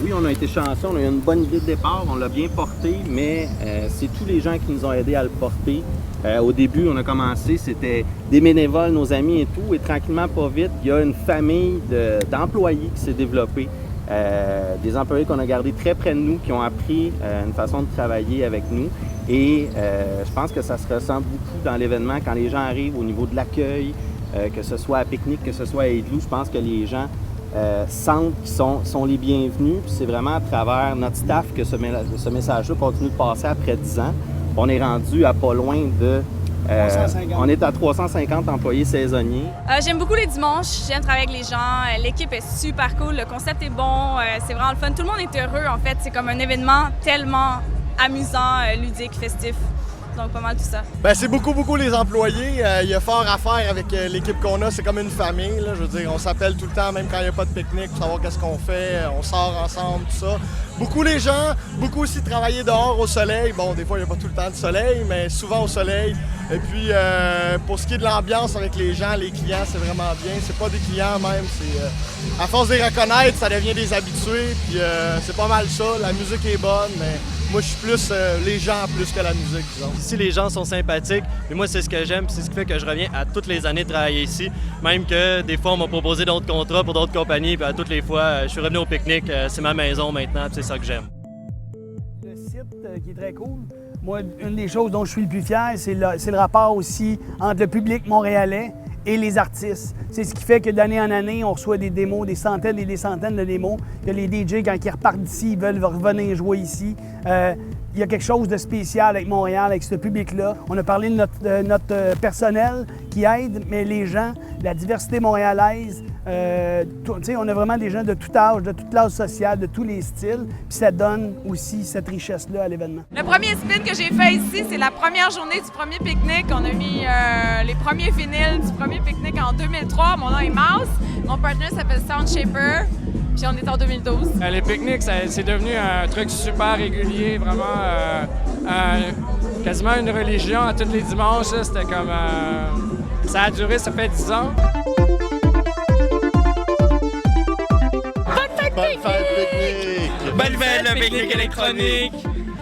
Oui, on a été chanceux, on a eu une bonne idée de départ, on l'a bien porté, mais c'est tous les gens qui nous ont aidés à le porter. Au début, on a commencé, c'était des bénévoles, nos amis et tout, et tranquillement, pas vite, il y a une famille d'employés qui s'est développée. Des employés qu'on a gardés très près de nous, qui ont appris une façon de travailler avec nous. Et je pense que ça se ressent beaucoup dans l'événement quand les gens arrivent au niveau de l'accueil, que ce soit à Pique-Nique, que ce soit à Igloo. Je pense que les gens sentent qu'ils sont les bienvenus. Puis c'est vraiment à travers notre staff que ce message-là continue de passer après 10 ans. On est rendu à pas loin de... on est à 350 employés saisonniers. J'aime beaucoup les dimanches, j'aime travailler avec les gens, l'équipe est super cool, le concept est bon, c'est vraiment le fun. Tout le monde est heureux en fait, c'est comme un événement tellement amusant, ludique, festif. Donc pas mal tout ça. C'est beaucoup les employés. Il y a fort à faire avec l'équipe qu'on a. C'est comme une famille. Là. Je veux dire, on s'appelle tout le temps, même quand il n'y a pas de pique-nique, pour savoir qu'est-ce qu'on fait. On sort ensemble, tout ça. Beaucoup les gens, beaucoup aussi travailler dehors au soleil. Bon, des fois, il n'y a pas tout le temps de soleil, mais souvent au soleil. Et puis, pour ce qui est de l'ambiance avec les gens, les clients, c'est vraiment bien. C'est pas des clients même, c'est... à force de les reconnaître, ça devient des habitués. Puis, c'est pas mal ça. La musique est bonne, mais... Moi, je suis plus les gens plus que la musique, disons. Ici, les gens sont sympathiques, mais moi, c'est ce que j'aime, c'est ce qui fait que je reviens à toutes les années travailler ici. Même que des fois, on m'a proposé d'autres contrats pour d'autres compagnies, puis à toutes les fois, je suis revenu au pique-nique. C'est ma maison maintenant, puis c'est ça que j'aime. Le site qui est très cool. Moi, une des choses dont je suis le plus fier, c'est le rapport aussi entre le public montréalais et les artistes. C'est ce qui fait que d'année en année, on reçoit des démos, des centaines et des centaines de démos. Que les DJ, quand ils repartent d'ici, ils veulent revenir jouer ici. Il y a quelque chose de spécial avec Montréal, avec ce public-là. On a parlé de notre personnel qui aide, mais les gens, la diversité montréalaise, on a vraiment des gens de tout âge, de toute classe sociale, de tous les styles, puis ça donne aussi cette richesse-là à l'événement. Le premier spin que j'ai fait ici, c'est la première journée du premier pique-nique. On a mis les premiers vinyles du premier pique-nique en 2003. Mon nom est Mouse. Mon partenaire s'appelle Soundshaper. Puis on est en 2012. Les pique-niques, c'est devenu un truc super régulier, vraiment quasiment une religion à tous les dimanches. C'était comme... ça a duré, ça fait 10 ans. Bonne fête pique-nique! Bonne fête, le pique-nique électronique!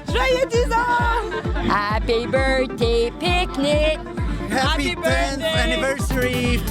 Joyeux 10 ans! Happy birthday, picnic! Happy 10th anniversary!